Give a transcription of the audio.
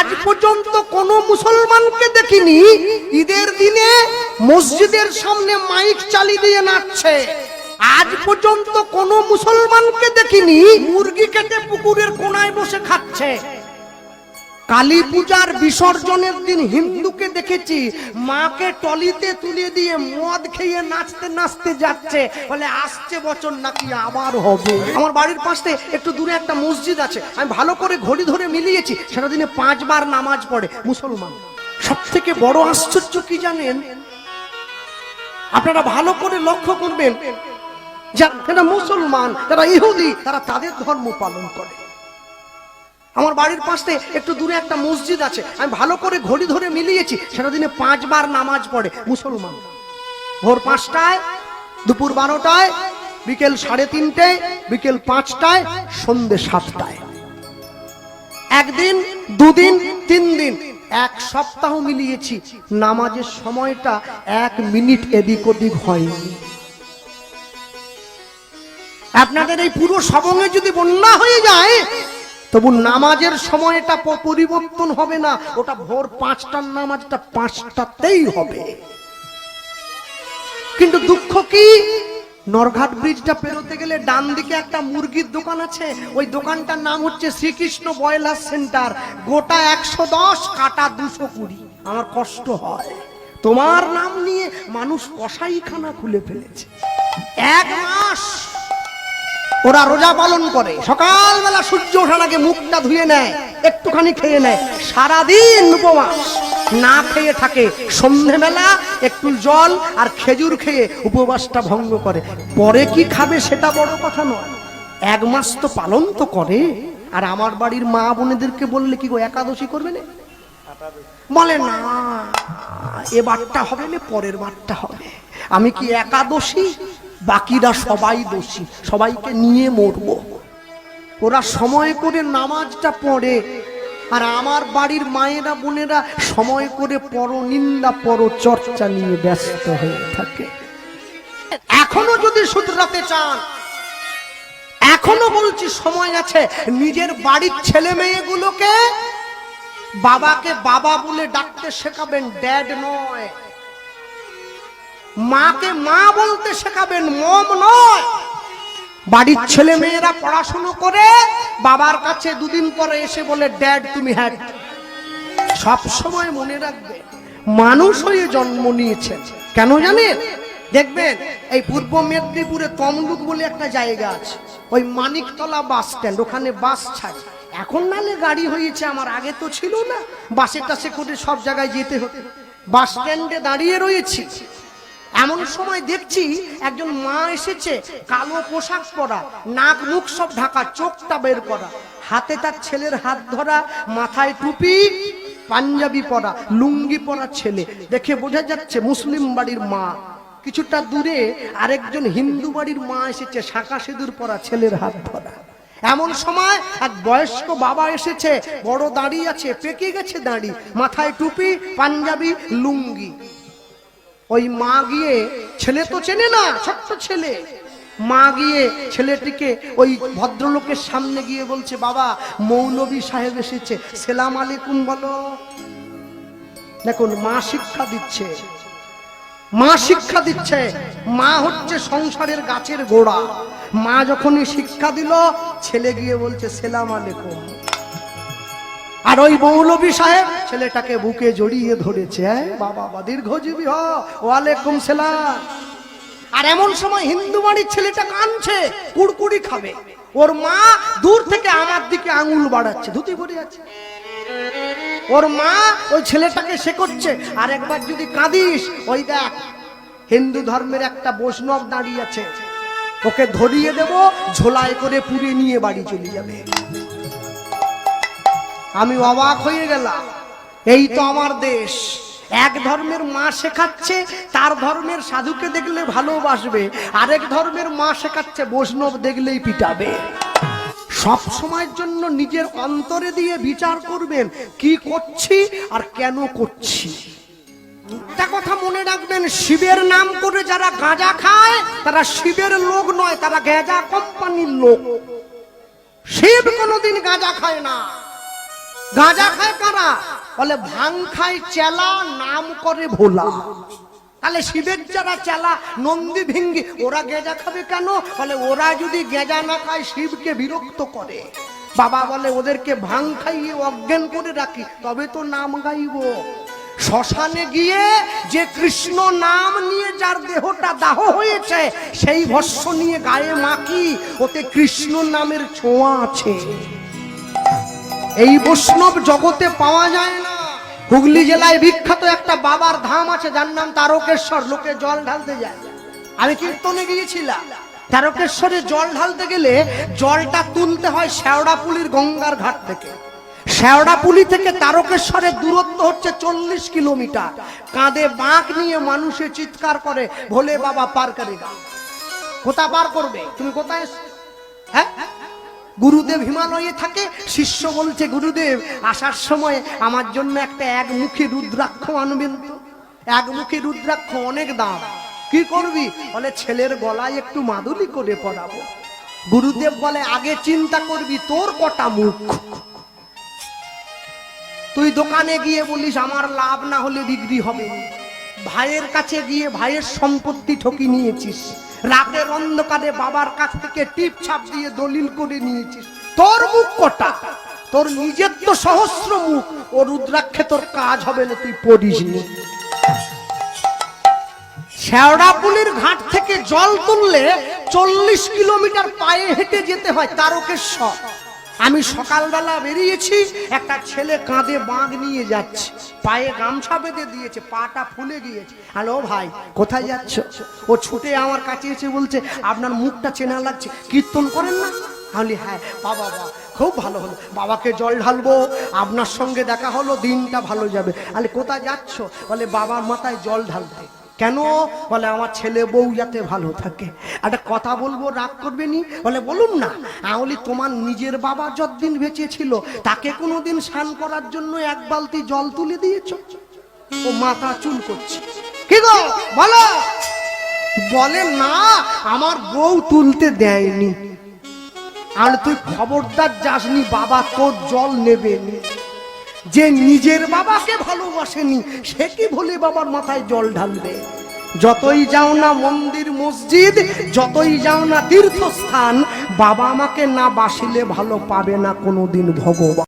আজ পর্যন্ত কোন মুসলমানকে দেখিনি ঈদের দিনে মসজিদের সামনে মাইক চালিয়ে দিয়ে নাচছে। আজ পর্যন্ত কোন মুসলমানকে দেখিনি মুরগি কেটে পুকুরের কোনায় বসে খাচ্ছে। কালী পূজার বিসর্জনের দিন হিন্দুকে দেখেছি মাকে টলিতে তুলে দিয়ে মদ খেয়ে নাচতে নাচতে যাচ্ছে, বলে আসছে বছর নাকি আবার হবে। আমার বাড়ির পাশে একটু দূরে একটা মসজিদ আছে, আমি ভালো করে ঘড়ি ধরে মিলিয়েছি, সেটা দিনে 5 বার নামাজ পড়ে মুসলমান। সব থেকে বড় আশ্চর্য কি জানেন, আপনারা ভালো করে লক্ষ্য করবেন, যারা মুসলমান, যারা ইহুদি, তারা তাদের ধর্ম পালন করে। আমার বাড়ির পাশে একটু দূরে একটা মসজিদ আছে, আমি ভালো করে ঘড়ি ধরে মিলিয়েছি, সেটা দিনে 5 বার নামাজ পড়ে মুসলমান। ভোর 5টায়, দুপুর 12টায়, বিকেল 3:30টায়, বিকেল 5টায়, সন্ধ্যে 7টায়। একদিন, দুদিন, 3 দিন, 1 সপ্তাহ মিলিয়েছি, নামাজের সময়টা 1 মিনিট এদিক ওদিক হয়নি। আপনাদের এই পুরো সবঙ্গে যদি বন্যা হয়ে যায়, তবু নামাজের সময়টা পরিবর্তন হবে না, ওটা ভোর 5টার নামাজটা 5টাতেই হবে। কিন্তু দুঃখ কি, নরঘাট ব্রিজটা পেরোতে গেলে ডান দিকে একটা মুরগির দোকান আছে, ওই দোকানটার নাম হচ্ছে শ্রীকৃষ্ণ ব্রয়লার সেন্টার। গোটা 110, কাটা 220। আমার কষ্ট হয়, তোমার নাম নিয়ে মানুষ কসাইখানা খুলে ফেলেছে। 1 মাস ওরা রোজা পালন করে, সকালবেলা সূর্য ওঠার আগে মুখটা ধুয়ে নেয়, একটুখানি খেয়ে নেয়, সারাদিন উপবাস না খেয়ে থাকে, সন্ধ্যেবেলা একটু জল আর খেজুর খেয়ে উপবাসটা ভঙ্গ করে। পরে কি খাবে সেটা বড় কথা নয়, 1 মাস তো পালন তো করে। আর আমার বাড়ির মা বোনেদেরকে বললে কি গো একাদশী করবে না, বলে না এবারটা হবে না, পরের বারটা হবে। আমি কি একাদশী, বাকিরা সবাই দোষী, সবাইকে নিয়ে মরবো। ওরা সময় করে নামাজটা পড়ে, আর আমার বাড়ির মায়েরা বোনেরা সময় করে পরনিন্দা পরচর্চা নিয়ে ব্যস্ত হয়ে থাকে। এখনো যদি শুধরাতে চান, এখনো বলছি সময় আছে, নিজের বাড়ির ছেলে মেয়েগুলোকে বাবাকে বাবা বলে ডাকতে শেখাবেন, ড্যাড নয়। মাকে মা বলতে শেখাবেন, মম নয়। বাড়ির ছেলে মেয়েরা পড়াশুনো করে বাবার কাছে 2 দিন পরে এসে বলে ড্যাড তুমি হ্যাড। সব সময় মনে রাখবে, মানুষ হয়ে জন্ম নিয়েছেন, কেন জানেন? দেখবেন এই পূর্ব মেদিনীপুরে তমলুক বলে একটা জায়গা আছে, ওই মানিকতলা বাস স্ট্যান্ড, ওখানে বাস ছাড়ে। এখন নালে গাড়ি হয়েছে, আমার আগে তো ছিল না, বাসে টাসে করে সব জায়গায় যেতে হতো। বাস স্ট্যান্ডে দাঁড়িয়ে রয়েছি, এমন সময় দেখছি একজন মা এসেছে, কালো পোশাক পরা, নাক মুখ সব ঢাকা, চোখটা বের করা, হাতে তার ছেলের হাত ধরা, মাথায় টুপি, পাঞ্জাবি পরা, লুঙ্গি পরা ছেলে, দেখে বোঝা যাচ্ছে মুসলিম বাড়ির মা। কিছুটা দূরে আরেকজন হিন্দু বাড়ির মা এসেছে, শাঁখা সিঁদুর পরা, ছেলের হাত ধরা। এমন সময় এক বয়স্ক বাবা এসেছে, বড় দাড়ি আছে, পেকে গেছে দাড়ি, মাথায় টুপি, পাঞ্জাবি, লুঙ্গি। ওই মা গিয়ে, ছেলে তো চেনে না, ছোট্ট ছেলে, মা গিয়ে ছেলেটিকে ওই ভদ্রলোকের সামনে গিয়ে বলছে, বাবা মৌলভী সাহেব এসেছে, সালাম আলাইকুম বলো। দেখুন মা শিক্ষা দিচ্ছে, মা শিক্ষা দিচ্ছে। মা হচ্ছে সংসারের গাছের গোড়া। মা যখনই শিক্ষা দিল, ছেলে গিয়ে বলছে সালাম আলাইকুম। আর ওই মৌলভী সাহেব ছেলেটাকে বুকে জড়িয়ে ধরেছে, বাবা দীর্ঘজীবী হ, ওয়ালাইকুম সালাম। আর এমন সময় হিন্দু বাড়ির ছেলেটা কাঁদছে, কুড়কুড়ি খাবে, ওর মা দূর থেকে আমার দিকে আঙুল বাড়াচ্ছে, ধুতি পরে আছে। ওর মা ওই ছেলেটাকে শেখাচ্ছে, আর একবার যদি কাঁদিস, ওই দেখ হিন্দু ধর্মের একটা বৈষ্ণব দাঁড়িয়ে আছে, ওকে ধরিয়ে দেব, ঝোলায় করে পুড়ে নিয়ে বাড়ি চলে যাবে। আমি অবাক হয়ে গেলাম, এই তো আমার দেশ। এক ধর্মের মা শেখাচ্ছে তার ধর্মের সাধুকে দেখলে ভালোবাসবে, আরেক ধর্মের মা শেখাচ্ছে বৈষ্ণব দেখলেই পিটাবে। সব সময়ের জন্য নিজের অন্তরে দিয়ে বিচার করবেন, কি করছি আর কেন করছি। একটা কথা মনে রাখবেন, শিবের নাম করে যারা গাঁজা খায় তারা শিবের লোক নয়, তারা গাঁজা কোম্পানির লোক। শিব কোনোদিন গাঁজা খায় না। গাঁজা খায় কারা? বলে ভাং খায় চেলা, নাম করে ভোলা। তাহলে শিবের যারা চেলা নন্দী ভিঙ্গি, ওরা গেঁজা খাবে কেন? বলে ওরা যদি গেঁজা না খায় শিবকে বিরক্ত করে। বাবা বলে ওদেরকে ভাং খাইয়ে অজ্ঞান করে রাখি, তবে তো নাম গাইব। শ্মশানে গিয়ে যে কৃষ্ণ নাম নিয়ে যার দেহটা দাহ হয়েছে, সেই ভস্ম নিয়ে গায়ে মাখি, ওতে কৃষ্ণ নামের ছোঁয়া আছে। এই বৈষ্ণব জগতে পাওয়া যায় না। হুগলি জেলায় বিখ্যাত একটা বাবার ধাম আছে, যার নাম তারকেশ্বর। লোকে জল ঢালতে যায়। আমি কীর্তনে গিয়েছিলাম। তারকেশ্বরে জল ঢালতে গেলে জলটা তুলতে হয় শেওড়াপুলির গঙ্গার ঘাট থেকে। শেওড়াপুলি থেকে তারকেশ্বরের দূরত্ব হচ্ছে 40 কিলোমিটার। কাঁধে বাঁক নিয়ে মানুষে চিৎকার করে, ভোলে বাবা পার করেগা। কোথা পার করবে? তুমি কোথায়? হ্যাঁ, গুরুদেব হিমালয়ে থাকে। শিষ্য বলছে, গুরুদেব আসার সময় আমার জন্য একটা একমুখী রুদ্রাক্ষ আনবেন তো। একমুখী রুদ্রাক্ষ অনেক দাম। কি করবি? বলে ছেলের গলায় একটু মাদুলি করে পরাবো। গুরুদেব বলে আগে চিন্তা করবি তোর কটা মুখ। তুই দোকানে গিয়ে বলিস আমার লাভ না হলে বিক্রি হবে। ভাইয়ের কাছে গিয়ে ভাইয়ের সম্পত্তি ঠকি নিয়েছিস। রাতের অন্ধকারে বাবার কাছ থেকে টিপ ছাপ দিয়ে দলিল করে নিয়েছিস। তোর মুখ কটা? তোর নিজের তো সহস্র মুখ। ও রুদ্রাক্ষে তোর কাজ হবে না, তুই পড়িস নি। শেওড়াপুলির ঘাট থেকে জল তুললে 40 কিলোমিটার পায়ে হেঁটে যেতে হয় তারকেশ্বর। আমি সকালবেলা বেরিয়েছি, একটা ছেলে কাঁধে বাঁক নিয়ে যাচ্ছে, পায়ে গামছা বেঁধে দিয়েছে, পাটা ফুলে গিয়েছে। হ্যালো ভাই, কোথায় যাচ্ছ? ও ছুটে আমার কাছে এসে বলছে, আপনার মুখটা চেনা লাগছে, কীর্তন করেন না? আমি হ্যাঁ। বাবা খুব ভালো হলো, বাবাকে জল ঢালবো, আপনার সঙ্গে দেখা হলো, দিনটা ভালো যাবে। আরে কোথায় যাচ্ছ? বলে বাবার মাথায় জল ঢালতে। কেন? বলে আমার ছেলে বউ যাতে ভালো থাকে। একটা কথা বলবো, রাগ করবে নি? বলে বলুন না। বলি তোমার নিজের বাবা যতদিন বেঁচে ছিল তাকে কোনোদিন স্নান করার জন্য এক বালতি জল তুলে দিয়েছ? ও মাথা চুল করছে। কি গো বলো? বলে না, আমার বউ তুলতে দেয়নি। আর তুই খবরদার যাসনি, বাবা তোর জল নেবে। যে নিজের বাবাকে ভালোবাসেনি সে কি ভোলে বাবার মাথায় জল ঢালবে? যতই যাও না মন্দির মসজিদ, যতই যাও না তীর্থস্থান, বাবা আমাকে না বাসিলে ভালো পাবে না কোনোদিন ভগবান।